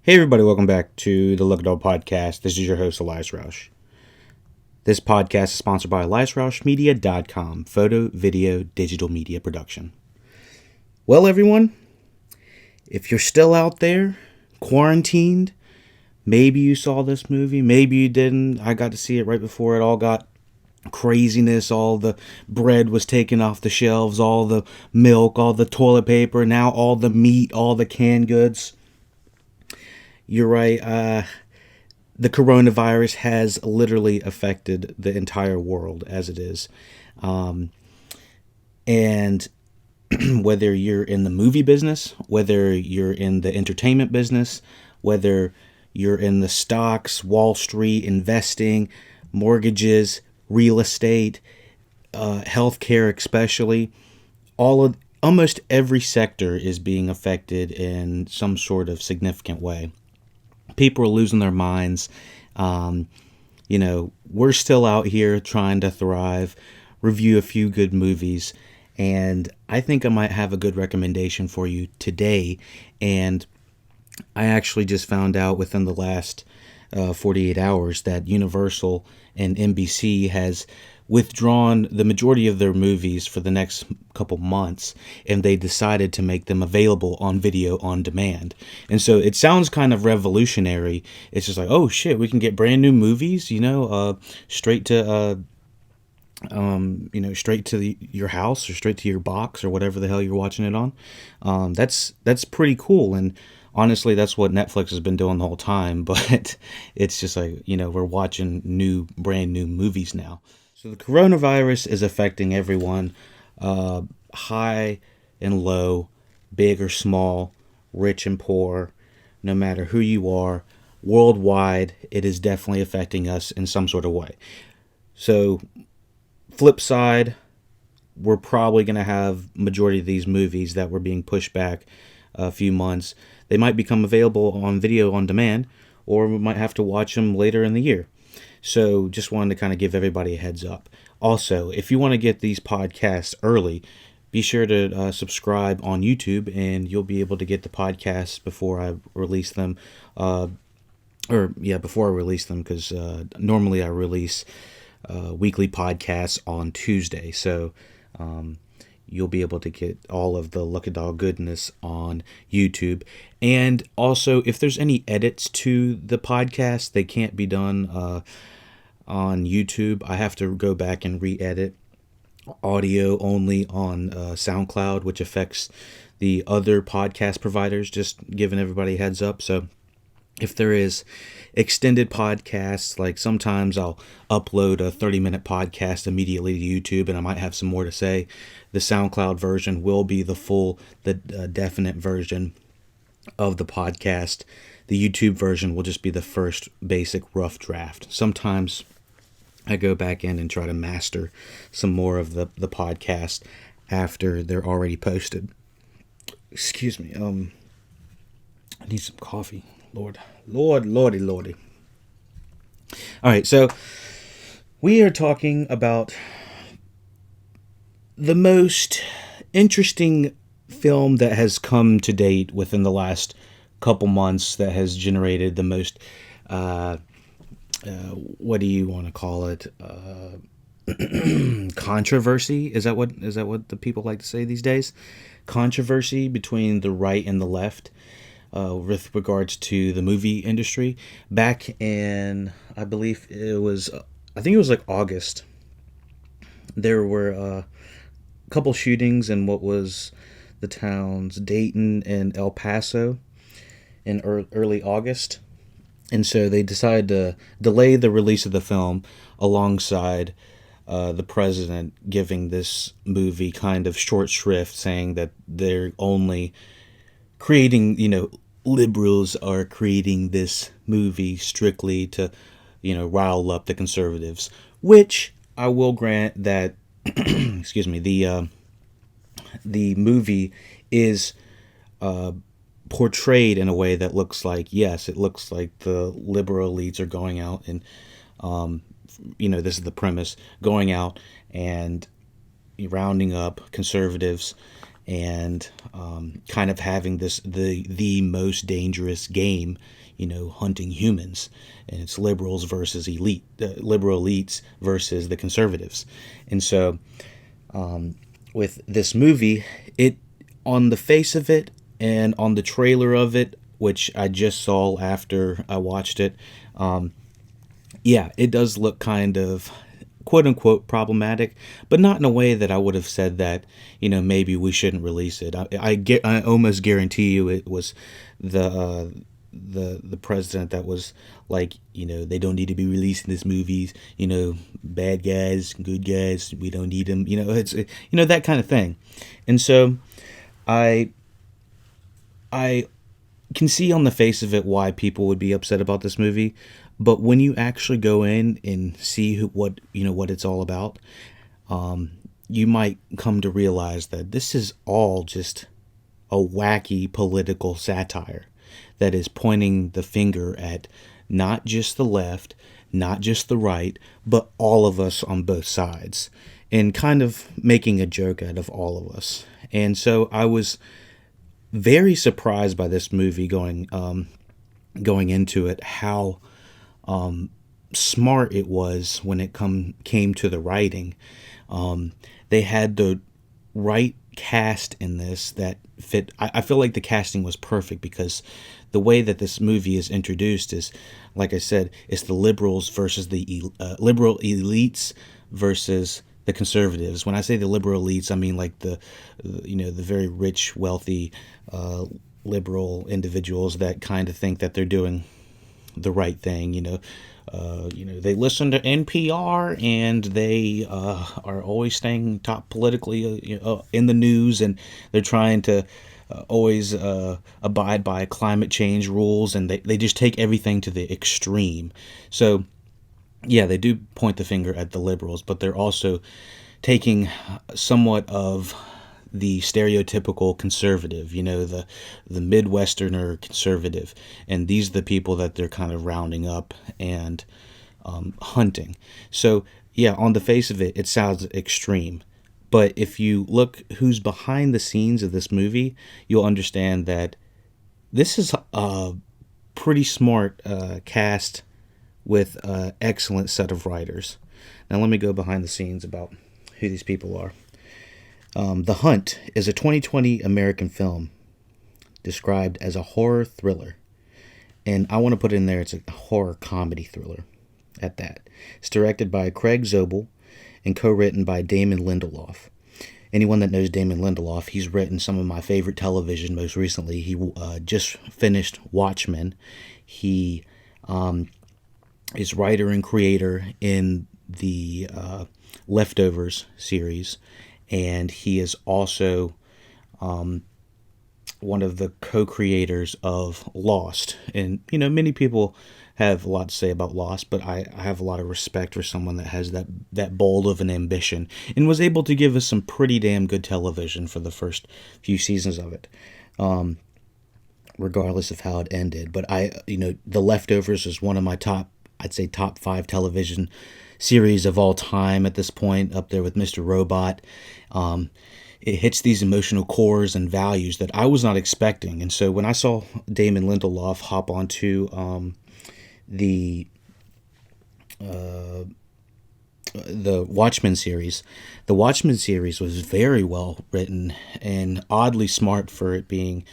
Hey everybody, welcome back to the LuckyDog podcast. This is your host, Elias. This podcast is sponsored by EliasRoushMedia.com, photo, video, digital media production. Well, everyone, if you're still out there, quarantined, maybe you saw this movie, maybe you didn't. I got to see it right before it all got craziness. All the bread was taken off the shelves, all the milk, all the toilet paper, now all the meat, all the canned goods. You're right. The coronavirus has literally affected the entire world as it is. And whether you're in the movie business, whether you're in the entertainment business, whether you're in the stocks, Wall Street, investing, mortgages, real estate, healthcare especially, almost every sector is being affected in some sort of significant way. People are losing their minds. We're still out here trying to thrive, review a few good movies, and I think I might have a good recommendation for you today. And I actually just found out within the last 48 hours that Universal and NBC has withdrawn the majority of their movies for the next couple months, and they decided to make them available on video on demand. And so it sounds kind of revolutionary. It's just like, oh shit, we can get brand new movies, straight to your house or straight to your box or whatever the hell you're watching it on. That's pretty cool. And honestly, that's what Netflix has been doing the whole time, but it's just like, we're watching brand new movies now. So the coronavirus is affecting everyone, high and low, big or small, rich and poor, no matter who you are, worldwide. It is definitely affecting us in some sort of way. So, flip side, we're probably going to have majority of these movies that were being pushed back a few months. They might become available on video on demand, or we might have to watch them later in the year. So just wanted to kind of give everybody a heads up. Also, if you want to get these podcasts early, be sure to subscribe on YouTube, and you'll be able to get the podcasts before I release them. Before I release them, because normally I release weekly podcasts on Tuesday. So you'll be able to get all of the LuckyDog goodness on YouTube. And also, if there's any edits to the podcast, they can't be done on YouTube. I have to go back and re-edit audio only on Soundcloud, which affects the other podcast providers, just giving everybody a heads up. So if there is extended podcasts, like sometimes I'll upload a 30-minute podcast immediately to YouTube, and I might have some more to say. The SoundCloud version will be the definite version of the podcast. The YouTube version will just be the first basic rough draft. Sometimes I go back in and try to master some more of the podcast after they're already posted. Excuse me. I need some coffee. Lordy. All right, so we are talking about the most interesting film that has come to date within the last couple months, that has generated the most, what do you want to call it? Controversy? Is that what the people like to say these days? Controversy between the right and the left. With regards to the movie industry. Back in, I think it was like August, there were a couple shootings in what was the towns Dayton and El Paso in early August. And so they decided to delay the release of the film alongside the president giving this movie kind of short shrift, saying that they're only creating, liberals are creating this movie strictly to, rile up the conservatives, which I will grant that, excuse me, the movie is portrayed in a way that looks like, yes, it looks like the liberal elites are going out and, this is the premise, going out and rounding up conservatives and kind of having the most dangerous game, hunting humans, and it's liberals versus liberal elites versus the conservatives. And so with this movie, it, on the face of it and on the trailer of it, which I just saw after I watched it, yeah, it does look kind of quote unquote problematic, but not in a way that I would have said that, maybe we shouldn't release it. I almost guarantee you it was the president that was like, they don't need to be releasing these movies, bad guys, good guys, we don't need them, it's, that kind of thing. And so I can see on the face of it why people would be upset about this movie, but when you actually go in and see what it's all about, you might come to realize that this is all just a wacky political satire that is pointing the finger at not just the left, not just the right, but all of us on both sides, and kind of making a joke out of all of us. And so I was very surprised by this movie going into it, how smart it was when it came to the writing. They had the right cast in this that fit. I feel like the casting was perfect, because the way that this movie is introduced is, like I said, it's the liberals versus the liberal elites versus the conservatives. When I say the liberal elites, I mean like the very rich, wealthy, liberal individuals that kind of think that they're doing the right thing. They listen to NPR and they are always staying top politically in the news, and they're trying to always abide by climate change rules, and they just take everything to the extreme. So yeah, they do point the finger at the liberals, but they're also taking somewhat of the stereotypical conservative, the Midwesterner conservative, and these are the people that they're kind of rounding up and hunting. So yeah, on the face of it, it sounds extreme, but if you look who's behind the scenes of this movie, you'll understand that this is a pretty smart cast with an excellent set of writers. Now let me go behind the scenes about who these people are. The Hunt is a 2020 American film described as a horror thriller. And I want to put in there, it's a horror comedy thriller at that. It's directed by Craig Zobel and co-written by Damon Lindelof. Anyone that knows Damon Lindelof, he's written some of my favorite television. Most recently, he just finished Watchmen. He is writer and creator in the Leftovers series. And he is also one of the co-creators of Lost. And, many people have a lot to say about Lost, but I have a lot of respect for someone that has that bold of an ambition and was able to give us some pretty damn good television for the first few seasons of it, regardless of how it ended. But The Leftovers is one of my top 5 television series of all time at this point, up there with Mr. Robot. It hits these emotional cores and values that I was not expecting. And so when I saw Damon Lindelof hop onto the Watchmen series, the Watchmen series was very well written and oddly smart for it being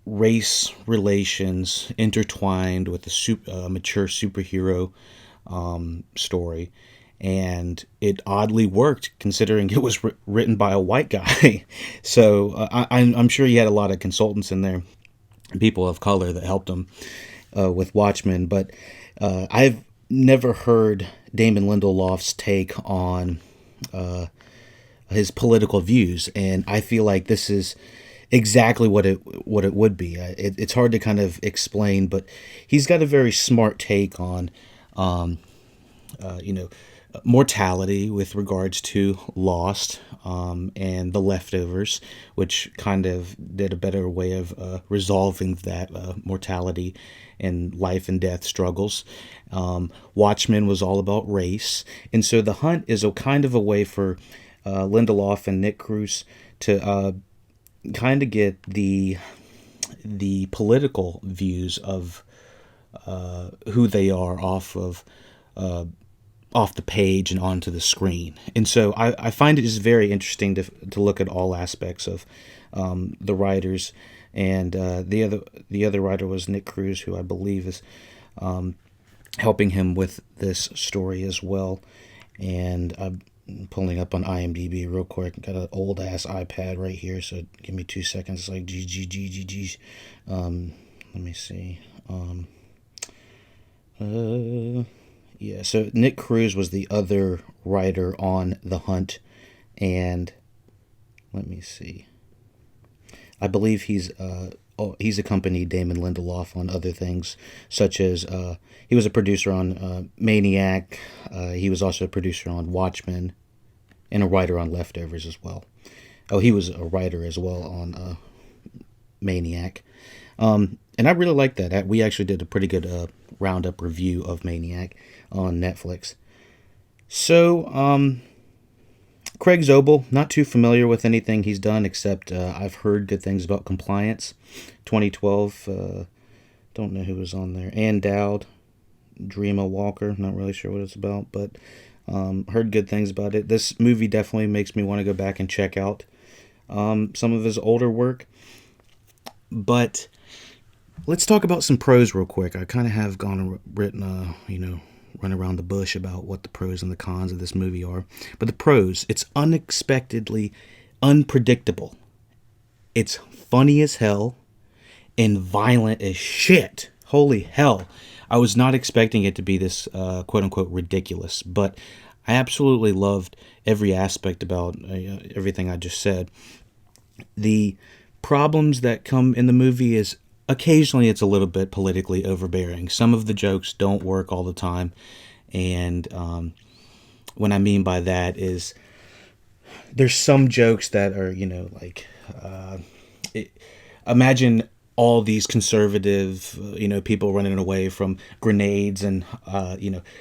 race relations intertwined with a mature superhero story. And it oddly worked, considering it was written by a white guy. So I'm sure he had a lot of consultants in there, people of color that helped him with Watchmen. But I've never heard Damon Lindelof's take on his political views, and I feel like this is exactly what it would be. It's hard to kind of explain, but he's got a very smart take on mortality with regards to Lost and The Leftovers, which kind of did a better way of resolving that mortality and life and death struggles. Watchmen was all about race, and so The Hunt is a kind of a way for Lindelof and Nick Cruz to kind of get the political views of who they are off the page and onto the screen. And so I find it just very interesting to look at all aspects of the writers. And the other writer was Nick Cruz, who I believe is helping him with this story as well. And I'm pulling up on IMDb real quick. Got an old ass iPad right here, so give me 2 seconds. It's like G. Let me see. Yeah, so Nick Cruz was the other writer on The Hunt, and let me see. I believe he's accompanied Damon Lindelof on other things, such as he was a producer on Maniac. He was also a producer on Watchmen, and a writer on Leftovers as well. Oh, he was a writer as well on Maniac. And I really like that. We actually did a pretty good roundup review of Maniac on Netflix. So, Craig Zobel, not too familiar with anything he's done, except I've heard good things about Compliance, 2012. Don't know who was on there. Ann Dowd, Dreama Walker, not really sure what it's about, but heard good things about it. This movie definitely makes me want to go back and check out some of his older work. But let's talk about some pros real quick. I kind of have run around the bush about what the pros and the cons of this movie are. But the pros, it's unexpectedly unpredictable. It's funny as hell and violent as shit. Holy hell. I was not expecting it to be this quote-unquote ridiculous, but I absolutely loved every aspect about everything I just said. The problems that come in the movie is occasionally it's a little bit politically overbearing. Some of the jokes don't work all the time, and what I mean by that is there's some jokes that are, imagine all these conservative, people running away from grenades and,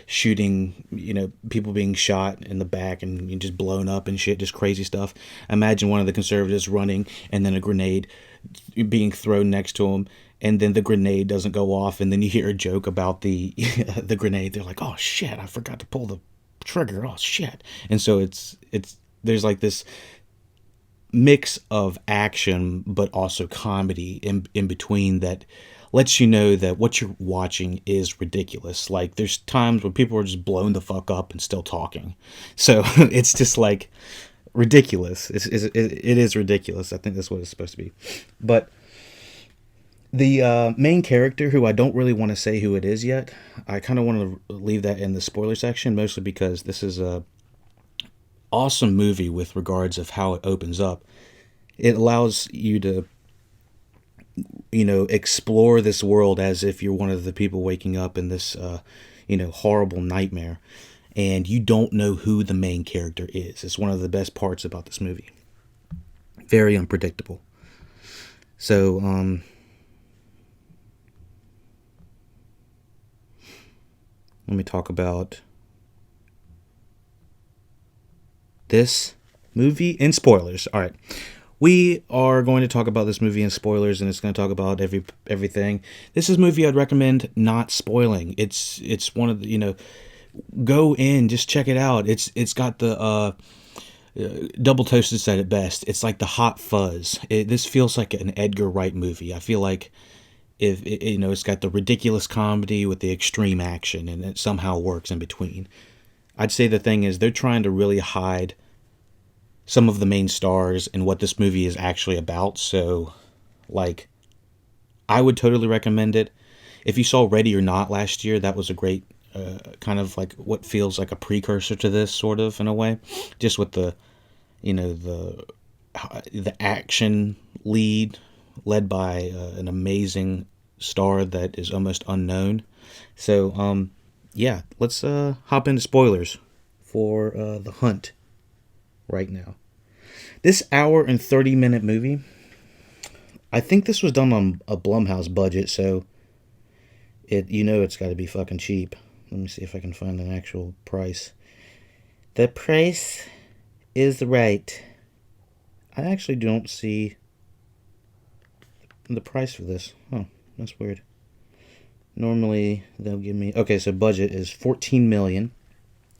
shooting, people being shot in the back and just blown up and shit, just crazy stuff. Imagine one of the conservatives running and then a grenade being thrown next to him, and then the grenade doesn't go off, and then you hear a joke about the the grenade. They're like, oh shit, I forgot to pull the trigger. Oh shit. And so there's like this mix of action but also comedy in between that lets you know that what you're watching is ridiculous. Like there's times when people are just blown the fuck up and still talking, so it's just like ridiculous. It is ridiculous. I think that's what it's supposed to be. But the main character, who I don't really want to say who it is yet, I kind of want to leave that in the spoiler section, mostly because this is a awesome movie with regards of how it opens up. It allows you to, explore this world as if you're one of the people waking up in this, horrible nightmare, and you don't know who the main character is. It's one of the best parts about this movie. Very unpredictable. So, let me talk about this movie in spoilers. All right. We are going to talk about this movie in spoilers, and it's going to talk about everything. This is a movie I'd recommend not spoiling. It's one of the, go in, just check it out. It's got the Double Toasted said it best. It's like the hot fuzz. This feels like an Edgar Wright movie. I feel like if it's got the ridiculous comedy with the extreme action, and it somehow works in between. I'd say the thing is they're trying to really hide some of the main stars and what this movie is actually about. So, I would totally recommend it. If you saw Ready or Not last year, that was a great kind of like what feels like a precursor to this, sort of, in a way. Just with the, the action lead led by an amazing star that is almost unknown. So, yeah, let's hop into spoilers for The Hunt right now. This hour and 30-minute movie, I think this was done on a Blumhouse budget, so it's got to be fucking cheap. Let me see if I can find an actual price. The price is right. I actually don't see the price for this. Oh, that's weird. Normally they'll give me, okay, so budget is 14 million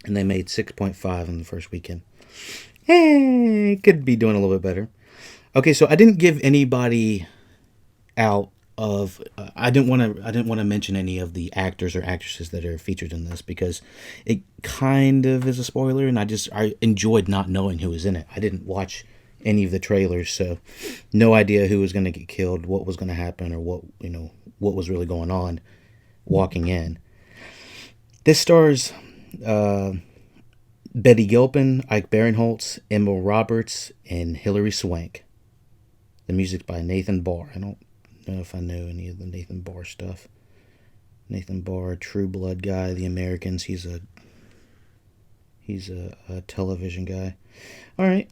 and they made 6.5 in the first weekend. Hey, could be doing a little bit better. Okay, so I didn't give anybody out of I didn't want to mention any of the actors or actresses that are featured in this because it kind of is a spoiler, and I enjoyed not knowing who was in it. I didn't watch any of the trailers, so no idea who was going to get killed, what was going to happen, or what was really going on walking in. This stars Betty Gilpin, Ike Barinholtz, Emma Roberts, and Hilary Swank. The music's by Nathan Barr. I don't know if I know any of the Nathan Barr stuff. Nathan Barr, True Blood guy, The Americans. He's a television guy. All right.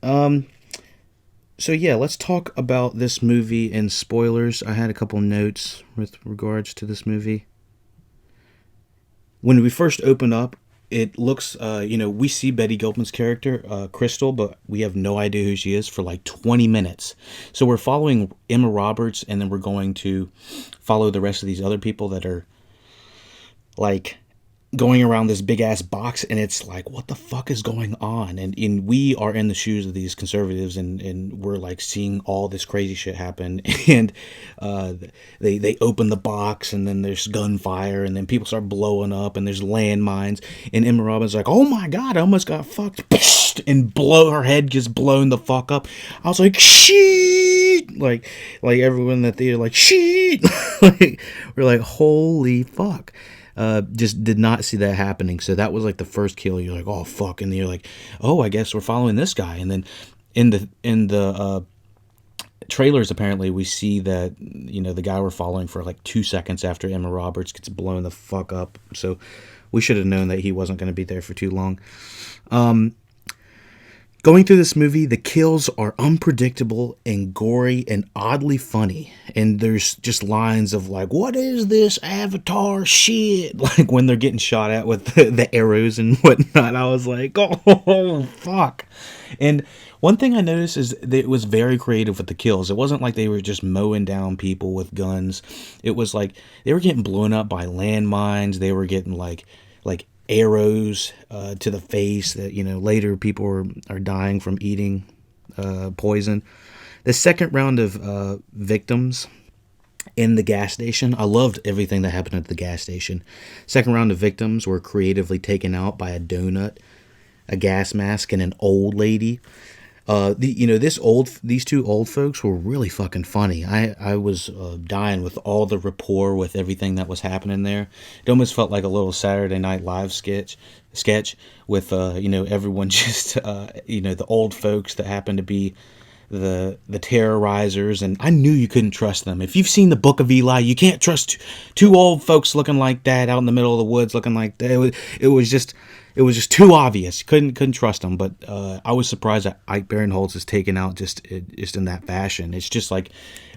So yeah, let's talk about this movie and spoilers. I had a couple notes with regards to this movie. When we first open up, it looks, we see Betty Gilpin's character, Crystal, but we have no idea who she is for like 20 minutes. So we're following Emma Roberts, and then we're going to follow the rest of these other people that are like going around this big ass box, and it's like, what the fuck is going on? And we are in the shoes of these conservatives, and we're like seeing all this crazy shit happen. And they open the box, and then there's gunfire, and then people start blowing up, and there's landmines, and Emma Robbins like, oh my god, I almost got fucked, and her head gets blown the fuck up. I was like, shit, like everyone in the theater like, shit. We're like, holy fuck. Just did not see that happening. So that was like the first kill. You're like, oh fuck, and then you're like, oh, I guess we're following this guy. And then in the trailers, apparently we see that the guy we're following for like 2 seconds after Emma Roberts gets blown the fuck up. So we should have known that he wasn't going to be there for too long. Going through this movie, the kills are unpredictable and gory and oddly funny. And there's just lines of like, what is this Avatar shit? Like when they're getting shot at with the arrows and whatnot. I was like, oh, fuck. And one thing I noticed is that it was very creative with the kills. It wasn't like they were just mowing down people with guns. It was like they were getting blown up by landmines. They were getting like arrows to the face that later people are dying from eating poison. The second round of victims in the gas station, I loved everything that happened at the gas station. Second round of victims were creatively taken out by a donut, a gas mask, and an old lady. These two old folks were really fucking funny. I was dying with all the rapport with everything that was happening there. It almost felt like a little Saturday Night Live sketch with everyone just the old folks that happened to be the terrorizers, and I knew you couldn't trust them. If you've seen the Book of Eli, you can't trust two old folks looking like that out in the middle of the woods looking like that. It was just too obvious. Couldn't trust them. But I was surprised that Ike Barinholtz is taken out just in that fashion. It's just like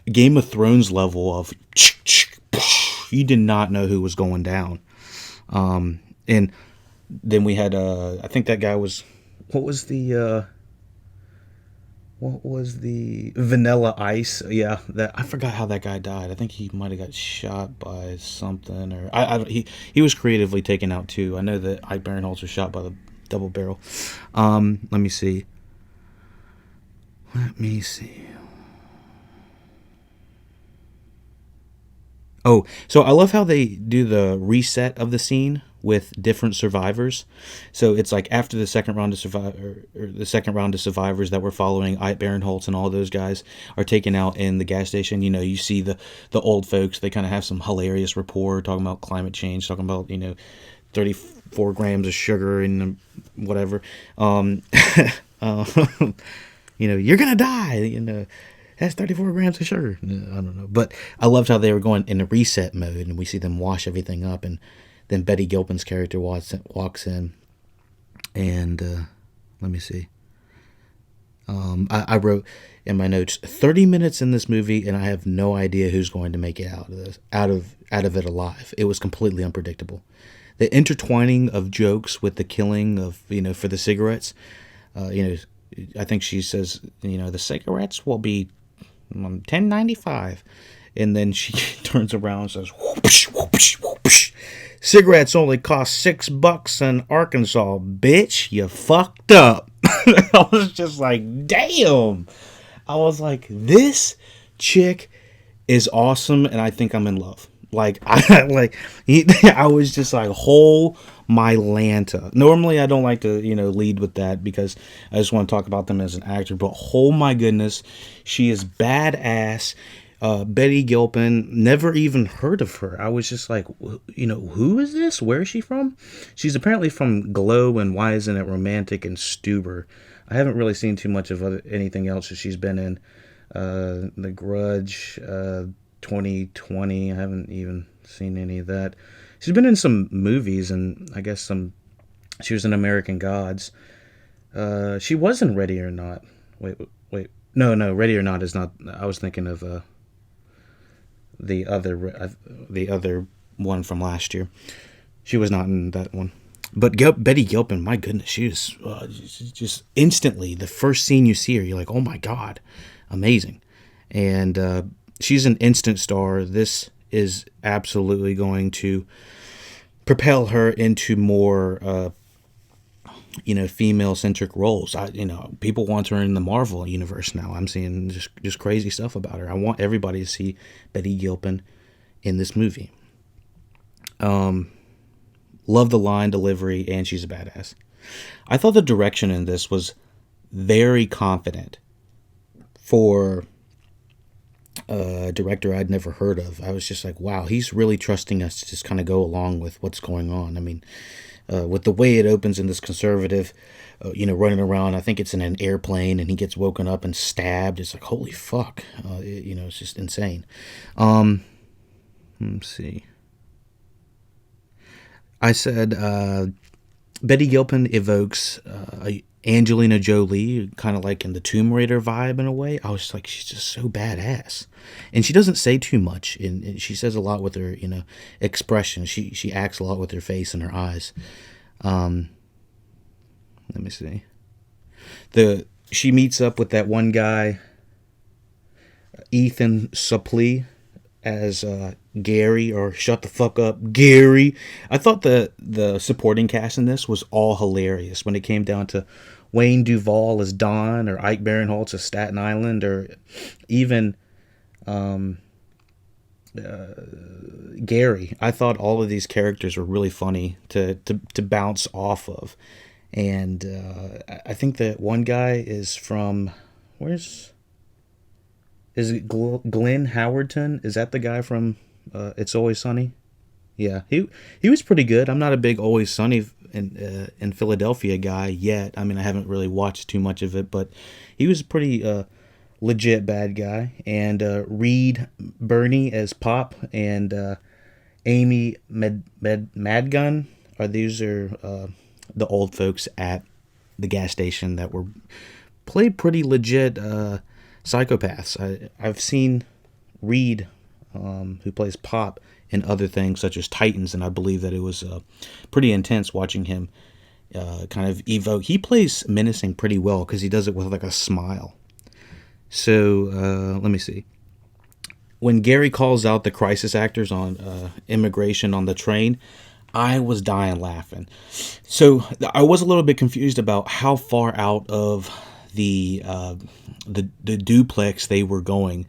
Game of Thrones level of you did not know who was going down. And then we had I think that guy was what was the Vanilla Ice? Yeah, that I forgot how that guy died. I think he might have got shot by something, or he was creatively taken out too. I know that Ike Barinholtz was shot by the double barrel. Let me see. Oh, so I love how they do the reset of the scene with different survivors. So it's like after the second round of survivors that we're following, Ike Barinholtz and all those guys are taken out in the gas station. You see the old folks. They kind of have some hilarious rapport, talking about climate change, talking about 34 grams of sugar and whatever. You're gonna die. That's 34 grams of sugar. I don't know. But I loved how they were going in a reset mode, and we see them wash everything up, and then Betty Gilpin's character walks in, and let me see. I wrote in my notes 30 minutes in this movie, and I have no idea who's going to make it out of it alive. It was completely unpredictable. The intertwining of jokes with the killing of for the cigarettes, I think she says, the cigarettes will be $10.95, and then she turns around and says, whoopsh, whoopsh, whoopsh. Cigarettes only cost $6 in Arkansas, bitch. You fucked up. I was just like, damn. I was like, this chick is awesome, and I think I'm in love. I was just like, whole my Lanta. Normally, I don't like to, lead with that because I just want to talk about them as an actor. But oh my goodness, she is badass. Betty Gilpin, never even heard of her. I was just like, who is this? Where is she from? She's apparently from Glow and Why Isn't It Romantic and Stuber. I haven't really seen too much of anything else that she's been in. The Grudge, 2020. I haven't even seen any of that. She's been in some movies, and I guess she was in American Gods. She was in Ready or Not. Wait. No, Ready or Not is not. I was thinking of the other one from last year. She was not in that one. But Betty Gilpin, my goodness, she was just instantly, the first scene you see her, you're like, oh my God, amazing. And she's an instant star. This is absolutely going to propel her into more, female-centric roles. People want her in the Marvel universe now. I'm seeing just crazy stuff about her. I want everybody to see Betty Gilpin in this movie. Love the line delivery, and she's a badass. I thought the direction in this was very confident for a director I'd never heard of. I was just like, wow, he's really trusting us to just kind of go along with what's going on. I mean, with the way it opens in this conservative, running around, I think it's in an airplane, and he gets woken up and stabbed. It's like, holy fuck. It's just insane. Let's see. I said Betty Gilpin evokes Angelina Jolie, kind of like in the Tomb Raider vibe in a way. I was just like, she's just so badass. And she doesn't say too much, and she says a lot with her, expression. She acts a lot with her face and her eyes. Let me see. She meets up with that one guy, Ethan Suplee, as Gary, or shut the fuck up, Gary. I thought the supporting cast in this was all hilarious when it came down to Wayne Duvall as Don, or Ike Barinholtz as Staten Island, or even Gary. I thought all of these characters were really funny to bounce off of. And I think that one guy is from, is it Glenn Howerton? Is that the guy from It's Always Sunny? Yeah, he was pretty good. I'm not a big Always Sunny in Philadelphia guy yet. I mean, I haven't really watched too much of it, but he was a pretty legit bad guy. And Reed Birney as Pop, and Amy Madgun. These are the old folks at the gas station that were played pretty legit psychopaths. I've seen Reed, who plays Pop, in other things such as Titans, and I believe that it was pretty intense watching him kind of evoke. He plays menacing pretty well because he does it with like a smile. So let me see. When Gary calls out the crisis actors on immigration on the train, I was dying laughing. So I was a little bit confused about how far out of the duplex they were going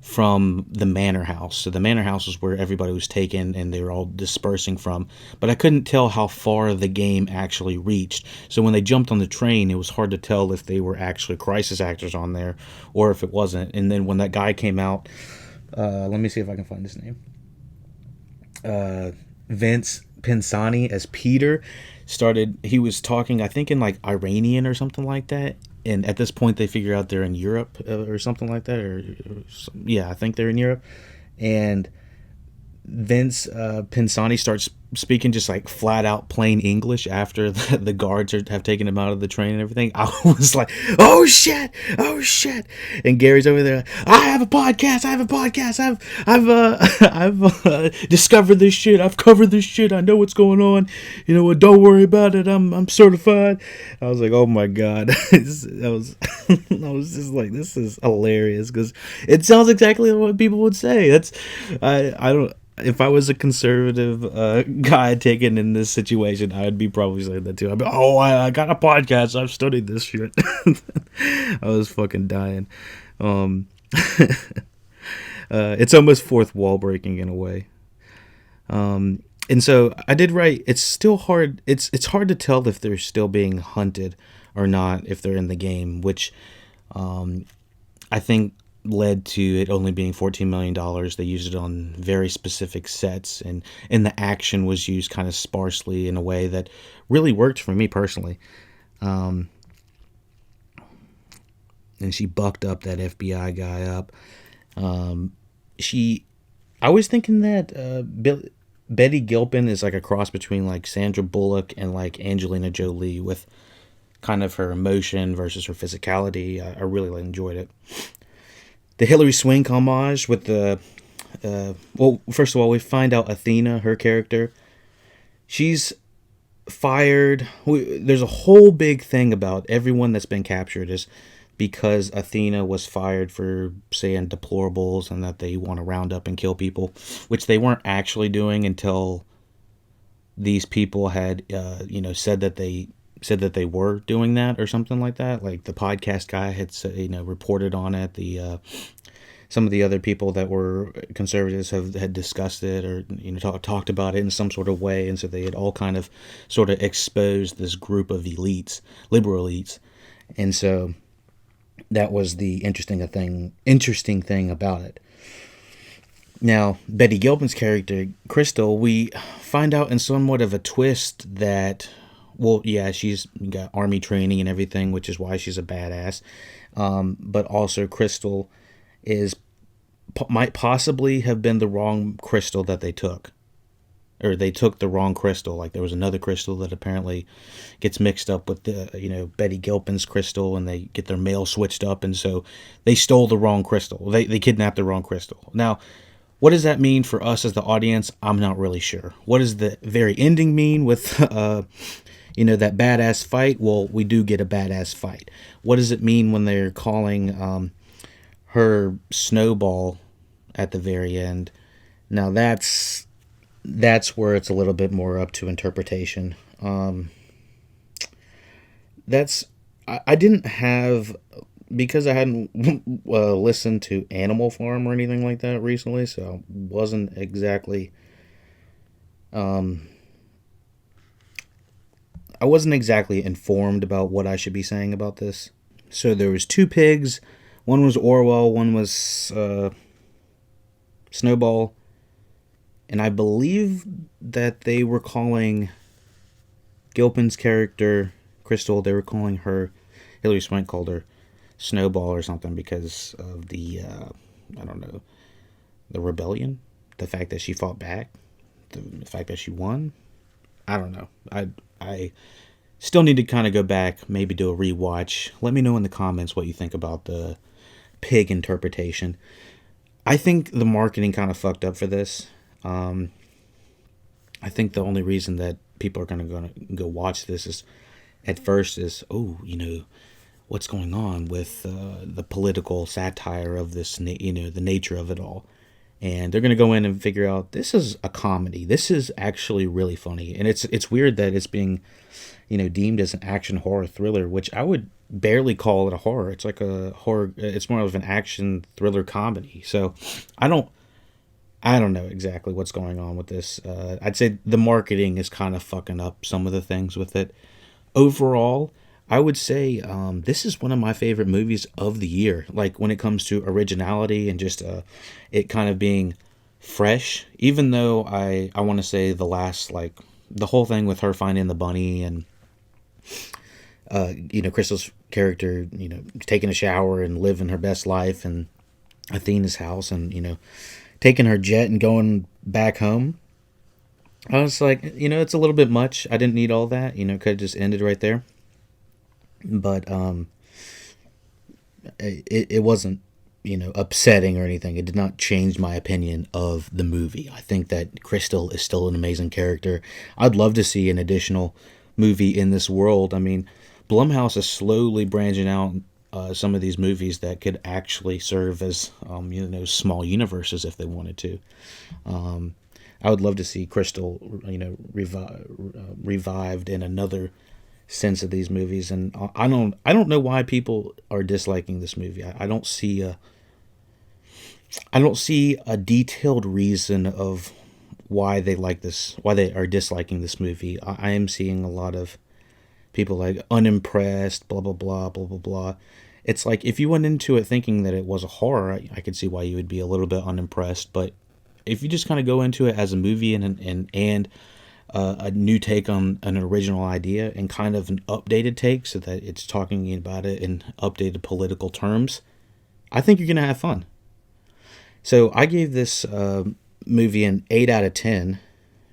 from the manor house. So the manor house was where everybody was taken and they were all dispersing from. But I couldn't tell how far the game actually reached. So when they jumped on the train, it was hard to tell if they were actually crisis actors on there or if it wasn't. And then when that guy came out, let me see if I can find his name. Vince Pensani as Peter he was talking, I think, in like Iranian or something like that. And at this point, they figure out they're in Europe or something like that. Yeah, I think they're in Europe. And Vince Pensani starts speaking just like flat out plain English after the guards have taken him out of the train and everything. I was like, oh shit, oh shit. And Gary's over there, I have a podcast, I've discovered this shit, I've covered this shit, I know what's going on, you know what, don't worry about it, I'm certified. I was like, oh my god. I was just like, this is hilarious, because it sounds exactly what people would say. I don't, if I was a conservative guy taken in this situation, I'd be probably saying that too. I'd be, I got a podcast. I've studied this shit. I was fucking dying. It's almost fourth wall breaking in a way. And so I did write. It's still hard. It's hard to tell if they're still being hunted or not if they're in the game, which I think led to it only being $14 million. They used it on very specific sets, and the action was used kind of sparsely in a way that really worked for me personally. And she bucked up that FBI guy up. I was thinking that Betty Gilpin is like a cross between like Sandra Bullock and like Angelina Jolie, with kind of her emotion versus her physicality. I really enjoyed it. The Hilary Swank homage with the... well, first of all, we find out Athena, her character, she's fired. There's a whole big thing about everyone that's been captured is because Athena was fired for saying deplorables and that they want to round up and kill people, which they weren't actually doing until these people had, said that they were doing that or something like that. Like the podcast guy had, reported on it. Some of the other people that were conservatives had discussed it or talked about it in some sort of way, and so they had all kind of sort of exposed this group of elites, liberal elites, and so that was the interesting thing about it. Now, Betty Gilpin's character, Crystal, we find out in somewhat of a twist that, well, yeah, she's got army training and everything, which is why she's a badass. But also Crystal might possibly have been the wrong crystal that they took. Or they took the wrong crystal. Like there was another crystal that apparently gets mixed up with the, Betty Gilpin's crystal, and they get their mail switched up, and so they stole the wrong crystal. They kidnapped the wrong crystal. Now, what does that mean for us as the audience? I'm not really sure. What does the very ending mean with, that badass fight? Well, we do get a badass fight. What does it mean when they're calling her Snowball at the very end? Now, that's where it's a little bit more up to interpretation. I didn't have, because I hadn't listened to Animal Farm or anything like that recently, so I wasn't exactly informed about what I should be saying about this. So there was two pigs. One was Orwell, one was Snowball. And I believe that they were calling Gilpin's character, Crystal, they were calling her, Hilary Swank called her Snowball or something because of the, the rebellion. The fact that she fought back. The fact that she won. I don't know. I still need to kind of go back, maybe do a rewatch. Let me know in the comments what you think about the pig interpretation. I think the marketing kind of fucked up for this. I think the only reason that people are going to go watch this is, at first, is, what's going on with the political satire of this, the nature of it all. And they're going to go in and figure out, this is a comedy. This is actually really funny. And it's weird that it's being, deemed as an action horror thriller, which I would barely call it a horror. It's like a horror. It's more of an action thriller comedy. So I don't know exactly what's going on with this. I'd say the marketing is kind of fucking up some of the things with it. Overall, I would say this is one of my favorite movies of the year. Like when it comes to originality and just it kind of being fresh. Even though I want to say the whole thing with her finding the bunny and Crystal's character, taking a shower and living her best life, and Athena's house, and taking her jet and going back home, I was like, it's a little bit much. I didn't need all that. Could have just ended right there. But it wasn't, upsetting or anything. It did not change my opinion of the movie. I think that Crystal is still an amazing character. I'd love to see an additional movie in this world. I mean, Blumhouse is slowly branching out some of these movies that could actually serve as, small universes if they wanted to. I would love to see Crystal, revived in another sense of these movies, and I don't know why people are disliking this movie. I don't see a detailed reason of why they are disliking this movie. I am seeing a lot of people like unimpressed, blah blah blah blah blah blah. It's like if you went into it thinking that it was a horror, I could see why you would be a little bit unimpressed. But if you just kind of go into it as a movie and a new take on an original idea and kind of an updated take so that it's talking about it in updated political terms, I think you're going to have fun. So I gave this movie an 8 out of 10,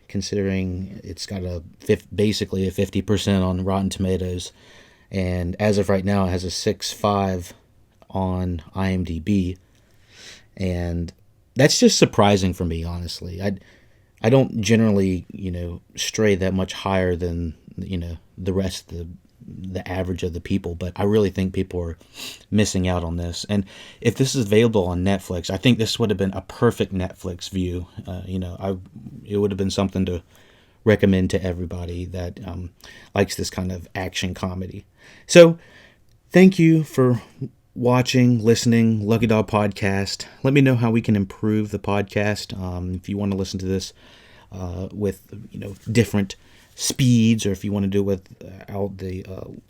considering it's got basically a 50% on Rotten Tomatoes. And as of right now, it has a 6.5 on IMDb. And that's just surprising for me, honestly. I don't generally, stray that much higher than, the rest of the average of the people, but I really think people are missing out on this. And if this is available on Netflix, I think this would have been a perfect Netflix view. It would have been something to recommend to everybody that likes this kind of action comedy. So thank you for watching, listening, Lucky Dog Podcast. Let me know how we can improve the podcast. If you want to listen to this with different speeds, or if you want to do it without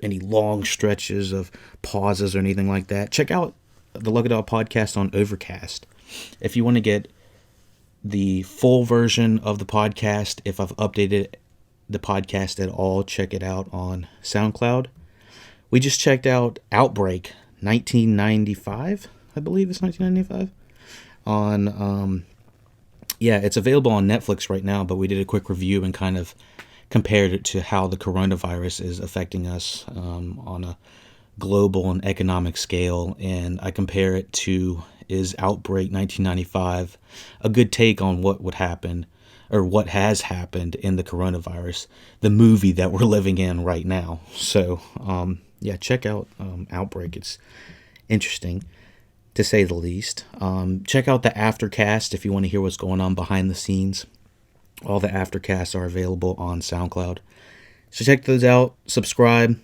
any long stretches of pauses or anything like that, check out the Lucky Dog Podcast on Overcast. If you want to get the full version of the podcast, if I've updated the podcast at all, check it out on SoundCloud. We just checked out Outbreak 1995, I believe it's 1995, on it's available on Netflix right now, but we did a quick review and kind of compared it to how the coronavirus is affecting us on a global and economic scale, and I compare it to, is Outbreak 1995 a good take on what would happen or what has happened in the coronavirus, the movie that we're living in right now. So check out Outbreak. It's interesting, to say the least. Check out the Aftercast if you want to hear what's going on behind the scenes. All the Aftercasts are available on SoundCloud. So check those out. Subscribe.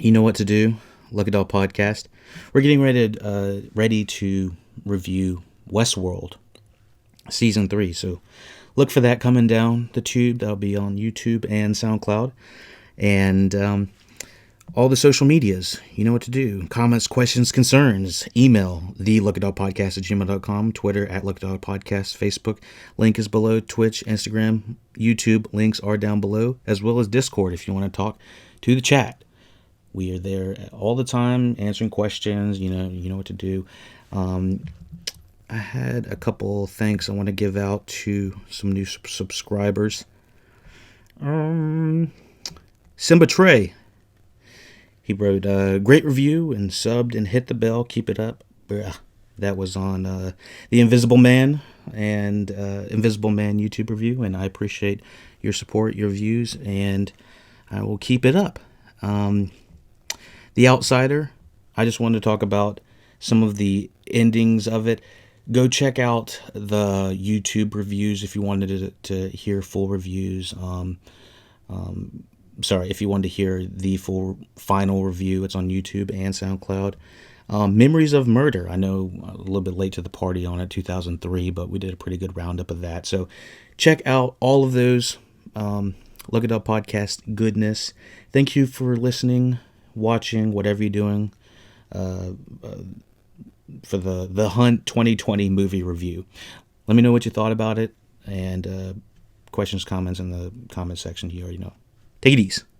You know what to do. Lucky Dog Podcast. We're getting ready to review Westworld Season 3. So look for that coming down the tube. That'll be on YouTube and SoundCloud. And all the social medias, you know what to do. Comments, questions, concerns, email theluckydogpodcast@gmail.com, Twitter @LuckyDogPodcast, Facebook, link is below, Twitch, Instagram, YouTube, links are down below, as well as Discord if you want to talk to the chat. We are there all the time answering questions, you know what to do. I had a couple thanks I want to give out to some new subscribers. Simba Trey. He wrote a great review and subbed and hit the bell. Keep it up. That was on The Invisible Man and Invisible Man YouTube review, and I appreciate your support, your views, and I will keep it up. The Outsider, I just wanted to talk about some of the endings of it. Go check out the YouTube reviews if you wanted to hear full reviews. If you wanted to hear the full final review, it's on YouTube and SoundCloud. Memories of Murder, I know a little bit late to the party on it, 2003, but we did a pretty good roundup of that. So check out all of those. Look it up, podcast goodness. Thank you for listening, watching, whatever you're doing, for the Hunt 2020 movie review. Let me know what you thought about it, and questions, comments in the comment section. You already know. Take it easy.